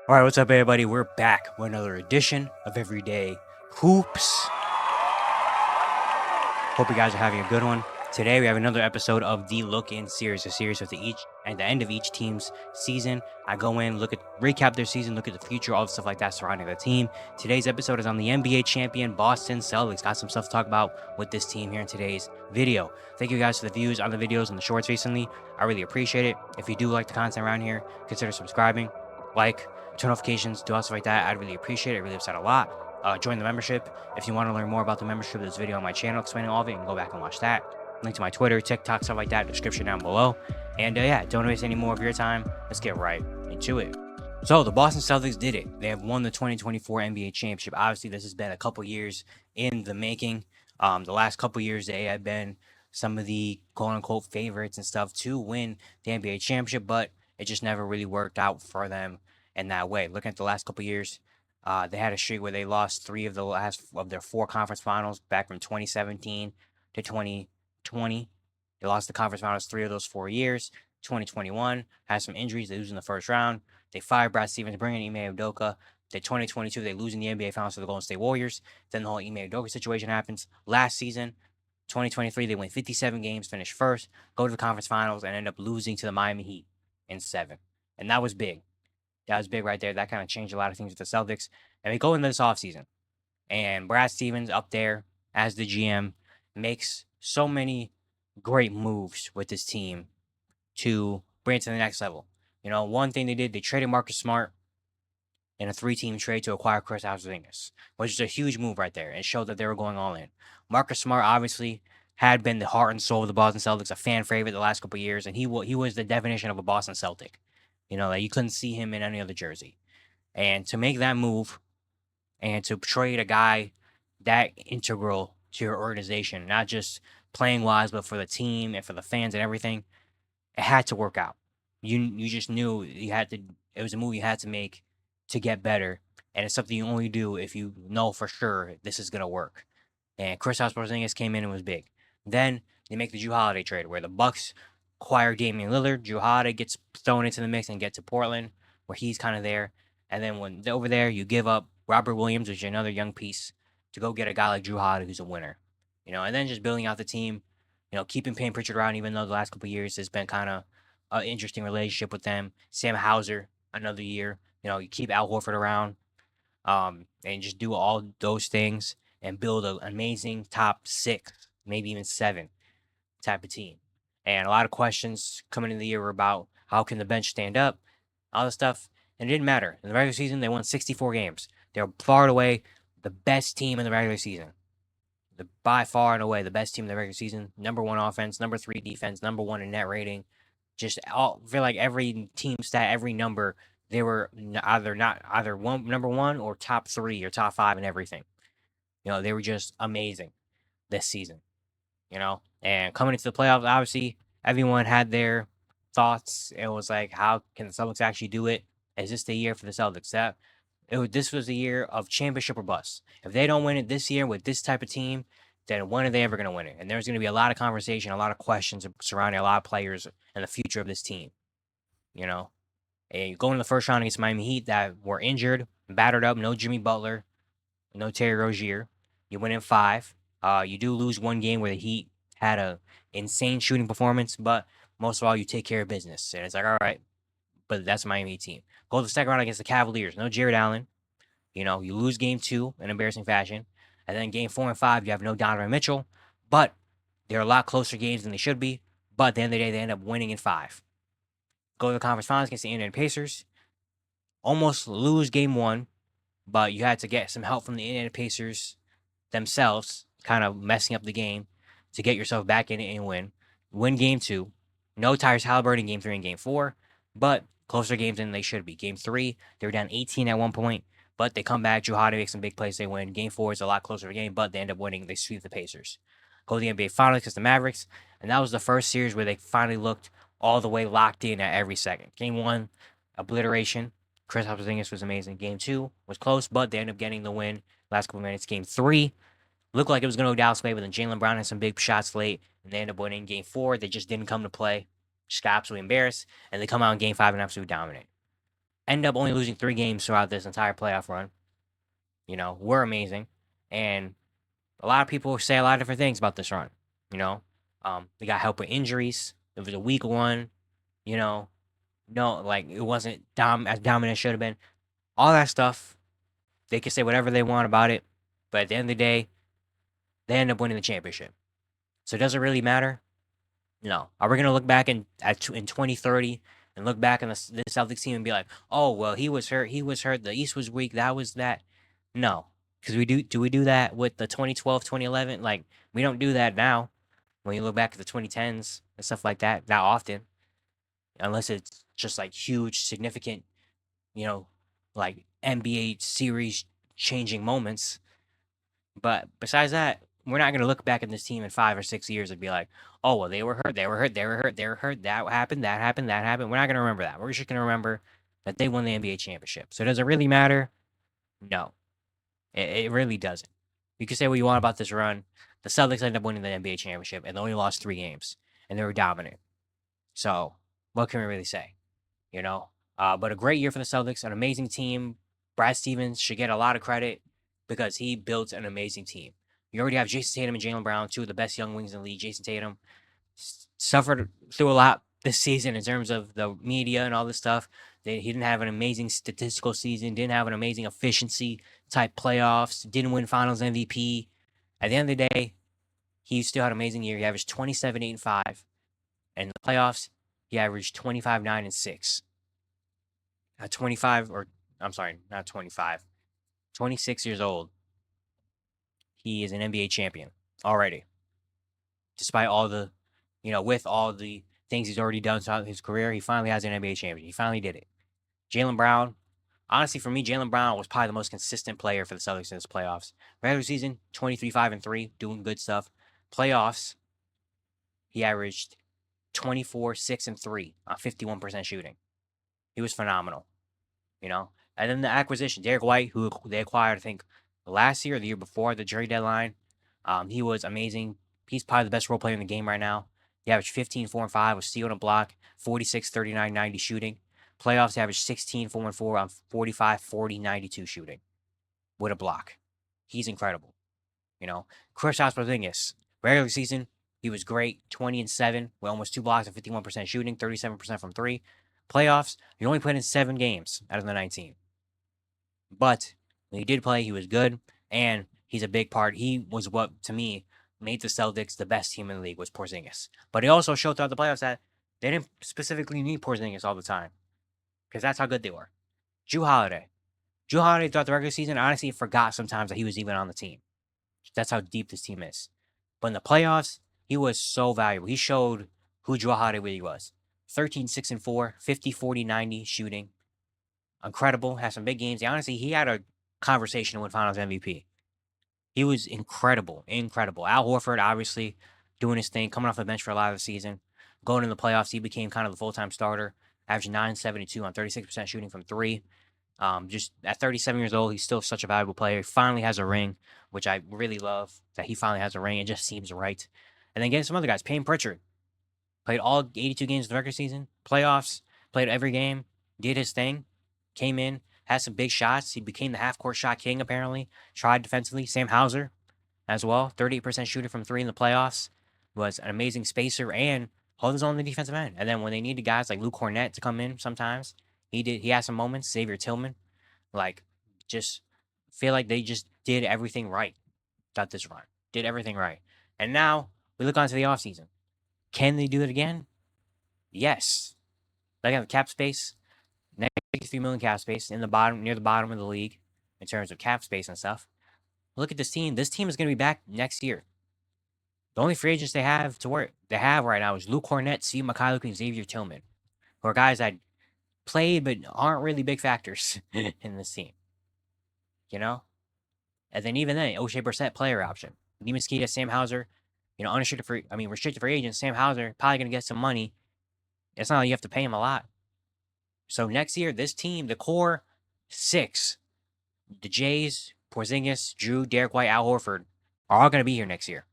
All right, what's up, everybody? We're back with another edition of Everyday Hoops. Hope you guys are having a good one. Today, we have another episode of the Look-In series, a series of at the end of each team's season. I go in, recap their season, look at the future, all the stuff like that surrounding the team. Today's episode is on the NBA champion Boston Celtics. Got some stuff to talk about with this team here in today's video. Thank you guys for the views on the videos and the shorts recently. I really appreciate it. If you do like the content around here, consider subscribing, turn notifications, do all stuff like that. I'd really appreciate it. It really helps out a lot. Join the membership. If you want to learn more about the membership, there's a video on my channel explaining all of it. You can go back and watch that. Link to my Twitter, TikTok, stuff like that, description down below. And yeah, don't waste any more of your time. Let's get right into it. So the Boston Celtics did it. They have won the 2024 NBA championship. Obviously, this has been a couple years in the making. The last couple years, they had been some of the quote-unquote favorites and stuff to win the NBA championship, but it just never really worked out for them in that way. Looking at the last couple years, they had a streak where they lost 3 of the last of their 4 conference finals back from 2017 to 2020. They lost the conference finals 3 of those 4 years. 2021 had some injuries. They lose in the first round. They fired Brad Stevens, bring in Ime Udoka. The 2022, they lose in the NBA Finals to the Golden State Warriors. Then the whole Ime Udoka situation happens. Last season, 2023, they win 57 games, finish first, go to the conference finals, and end up losing to the Miami Heat in 7. And that was big. That was big right there. That kind of changed a lot of things with the Celtics. And we go into this offseason, and Brad Stevens up there as the GM makes so many great moves with this team to bring it to the next level. You know, one thing they did, they traded Marcus Smart in a 3-team trade to acquire Kristaps Porzingis, which is a huge move right there and showed that they were going all in. Marcus Smart obviously had been the heart and soul of the Boston Celtics, a fan favorite the last couple of years, and he was the definition of a Boston Celtic. You know, like you couldn't see him in any other jersey. And to make that move and to trade a guy that integral to your organization, not just playing wise, but for the team and for the fans and everything, it had to work out. You just knew you had to. It was a move you had to make to get better, and it's something you only do if you know for sure this is gonna work. And Kristaps Porzingis came in and was big. Then they make the Jrue Holiday trade, where the Bucks acquire Damian Lillard. Jrue Holiday gets thrown into the mix and get to Portland, where he's kind of there. And then when over there, you give up Robert Williams, which is another young piece, to go get a guy like Jrue Holiday, who's a winner. You know, and then just building out the team. You know, keeping Payne Pritchard around, even though the last couple of years has been kind of an interesting relationship with them. Sam Hauser, another year. You know, you keep Al Horford around, and just do all those things and build an amazing top 6, maybe even 7 type of team. And a lot of questions coming into the year were about how can the bench stand up, all this stuff. And it didn't matter. In the regular season, they won 64 games. They were far and away the best team in the regular season. By far and away the best team in the regular season. Number 1 offense, number 3 defense, number 1 in net rating. Just all feel like every team stat, every number, they were either number 1 or top 3 or top 5 in everything. You know, they were just amazing this season. You know, and coming into the playoffs, obviously everyone had their thoughts. It was like, how can the Celtics actually do it? Is this the year for the Celtics? This was the year of championship or bust. If they don't win it this year with this type of team, then when are they ever going to win it? And there's going to be a lot of conversation, a lot of questions surrounding a lot of players and the future of this team. You know, and you go in the first round against Miami Heat that were injured, battered up, no Jimmy Butler, no Terry Rozier. You win in 5. You do lose one game where the Heat had a insane shooting performance, but most of all, you take care of business. And it's like, all right, but that's a Miami team. Go to the second round against the Cavaliers. No Jared Allen. You know, you lose game 2 in embarrassing fashion. And then game 4 and 5, you have no Donovan Mitchell. But they're a lot closer games than they should be. But at the end of the day, they end up winning in 5. Go to the conference finals against the Indiana Pacers. Almost lose game 1. But you had to get some help from the Indiana Pacers themselves, kind of messing up the game to get yourself back in it and win. Win game 2. No Tyrese Halliburton in game 3 and game 4. But closer games than they should be. Game 3, they were down 18 at one point. But they come back. Jrue Holiday makes some big plays. They win. Game 4 is a lot closer of a game, but they end up winning. They sweep the Pacers. Go to the NBA Finals against the Mavericks. And that was the first series where they finally looked all the way locked in at every second. Game 1, obliteration. Kristaps Porzingis was amazing. Game 2 was close, but they ended up getting the win last couple minutes. Game 3 looked like it was going to go Dallas' way, but then Jaylen Brown had some big shots late, and they ended up winning. Game 4, they just didn't come to play. Just got absolutely embarrassed, and they come out in Game 5 and absolutely dominate. end up only losing 3 games throughout this entire playoff run. We're amazing, and a lot of people say a lot of different things about this run. You know, they got help with injuries. It was a weak one. You know, no, like it wasn't as dominant as it should have been. All that stuff. They can say whatever they want about it, but at the end of the day, they end up winning the championship. So does it really matter? No. Are we gonna look back in 2030 and look back on the Celtics team and be like, oh well, he was hurt, the East was weak, that was that? No, because we do that with the 2012, 2011? Like we don't do that now. When you look back at the 2010s and stuff like that, not often, unless it's just like huge, significant, you know, like NBA series changing moments. But besides that, we're not gonna look back at this team in 5 or 6 years and be like, "Oh well, they were hurt. They were hurt. They were hurt. They were hurt. That happened. That happened. That happened." We're not gonna remember that. We're just gonna remember that they won the NBA championship. So does it really matter? No, it really doesn't. You can say what you want about this run. The Celtics ended up winning the NBA championship, and they only lost 3 games, and they were dominant. So what can we really say? But a great year for the Celtics, an amazing team. Brad Stevens should get a lot of credit because he built an amazing team. You already have Jason Tatum and Jaylen Brown, two of the best young wings in the league. Jason Tatum suffered through a lot this season in terms of the media and all this stuff. He didn't have an amazing statistical season, didn't have an amazing efficiency type playoffs, didn't win Finals MVP. At the end of the day, he still had an amazing year. He averaged 27, 8, and 5. And in the playoffs, he averaged 25, 9, and 6. At 25, or I'm sorry, not 25, 26 years old, he is an NBA champion already. Despite all the, with all the things he's already done throughout his career, he finally has an NBA champion. He finally did it. Jaylen Brown, honestly, for me, Jaylen Brown was probably the most consistent player for the Celtics in this playoffs. Regular season, 23, 5, and 3, doing good stuff. Playoffs, he averaged 24, 6, and 3 on 51% shooting. He was phenomenal. And then the acquisition, Derek White, who they acquired, I think, last year or the year before the trade deadline. He was amazing. He's probably the best role player in the game right now. He averaged 15, 4, and 5 with steal and a block, 46, 39, 90 shooting. Playoffs, he averaged 16, 4, and 4 on 45, 40, 92 shooting with a block. He's incredible. Kristaps Porzingis, regular season, he was great, 20 and 7 with almost 2 blocks and 51% shooting, 37% from 3. Playoffs, he only played in 7 games out of the 19. But when he did play, he was good, and he's a big part. He was what, to me, made the Celtics the best team in the league was Porzingis. But he also showed throughout the playoffs that they didn't specifically need Porzingis all the time because that's how good they were. Jrue Holiday. Jrue Holiday throughout the regular season, honestly, forgot sometimes that he was even on the team. That's how deep this team is. But in the playoffs, he was so valuable. He showed who Jrue Holiday really was. 13, 6, and 4, 50, 40, 90 shooting. Incredible. Had some big games. Honestly, he had a conversation to win Finals MVP. He was incredible. Incredible. Al Horford, obviously, doing his thing, coming off the bench for a lot of the season. Going in the playoffs, he became kind of the full-time starter. Averaged 9.72 on 36% shooting from 3. Just at 37 years old, he's still such a valuable player. He finally has a ring, which I really love that he finally has a ring. It just seems right. And then getting some other guys. Payne Pritchard. Played all 82 games of the regular season. Playoffs. Played every game. Did his thing. Came in. Had some big shots. He became the half-court shot king, apparently. Tried defensively. Sam Hauser as well. 38% shooter from 3 in the playoffs. Was an amazing spacer and held his own on the defensive end. And then when they needed guys like Luke Cornett to come in sometimes, he did. He had some moments. Xavier Tillman. Just feel like they just did everything right. Got this run. Did everything right. And now we look onto the offseason. Can they do it again? Yes. They have cap space. $63 million cap space near the bottom of the league in terms of cap space and stuff. Look at this team. This team is going to be back next year. The only free agents they have right now is Luke Cornett, Steve Mikhailuk, and Xavier Tillman, who are guys that played but aren't really big factors in this team. And then even then, O'Shea Brissett player option. Neemias Queta, Sam Hauser, restricted free agents. Sam Hauser probably going to get some money. It's not like you have to pay him a lot. So next year, this team, the core 6, the Jays, Porzingis, Jrue, Derek White, Al Horford, are all going to be here next year.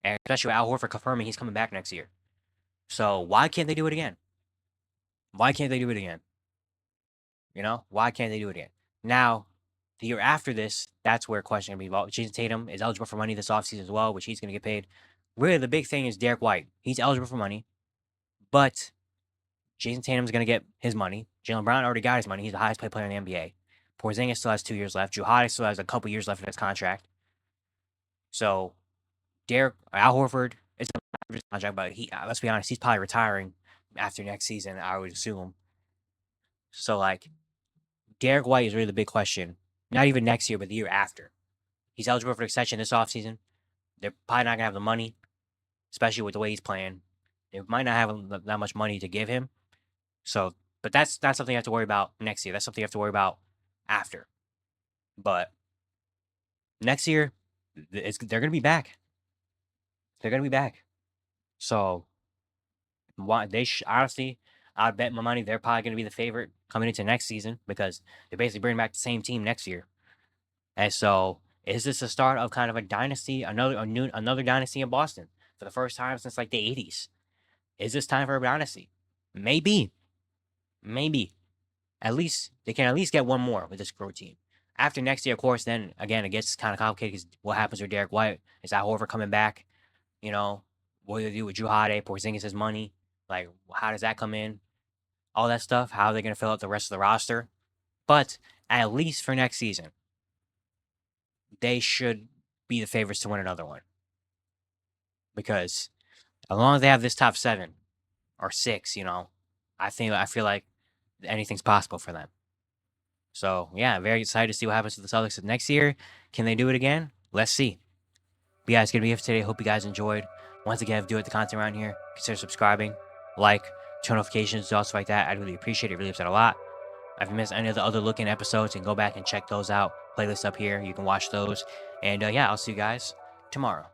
And especially with Al Horford confirming he's coming back next year. So why can't they do it again? Why can't they do it again? You know, why can't they do it again? Now, the year after this, that's where question can be involved. Jason Tatum is eligible for money this offseason as well, which he's going to get paid. Really, the big thing is Derek White. He's eligible for money, but Jason Tatum's going to get his money. Jaylen Brown already got his money. He's the highest paid player in the NBA. Porzingis still has 2 years left. Jrue Holiday still has a couple years left in his contract. So, Al Horford, it's a contract, but let's be honest, he's probably retiring after next season, I would assume. So, like, Derek White is really the big question. Not even next year, but the year after. He's eligible for an extension this offseason. They're probably not going to have the money, especially with the way he's playing. They might not have that much money to give him. So, but that's not something you have to worry about next year. That's something you have to worry about after. But next year, they're going to be back. They're going to be back. So, honestly, I'd bet my money they're probably going to be the favorite coming into next season because they're basically bringing back the same team next year. And so, is this the start of kind of a dynasty, another dynasty in Boston for the first time since like the 80s? Is this time for a dynasty? Maybe. At least they can at least get one more with this crew team. After next year, of course, then again it gets kind of complicated because what happens with Derek White? Is that Horford coming back? You know, what do they do with Jrue Holiday, Porzingis' money? Like, how does that come in? All that stuff. How are they going to fill out the rest of the roster? But at least for next season, they should be the favorites to win another one. Because as long as they have this top 7 or 6, you know, I feel like anything's possible for them. So yeah, very excited to see what happens to the Celtics next year. Can they do it again? Let's see. But yeah, it's gonna be it for today. Hope you guys enjoyed. Once again, if you do like the content around here, consider subscribing, like, turn notifications, stuff like that. I'd really appreciate it. It really helps out a lot. If you missed any of the other Look In episodes, you can go back and check those out. Playlist up here. You can watch those. And yeah, I'll see you guys tomorrow.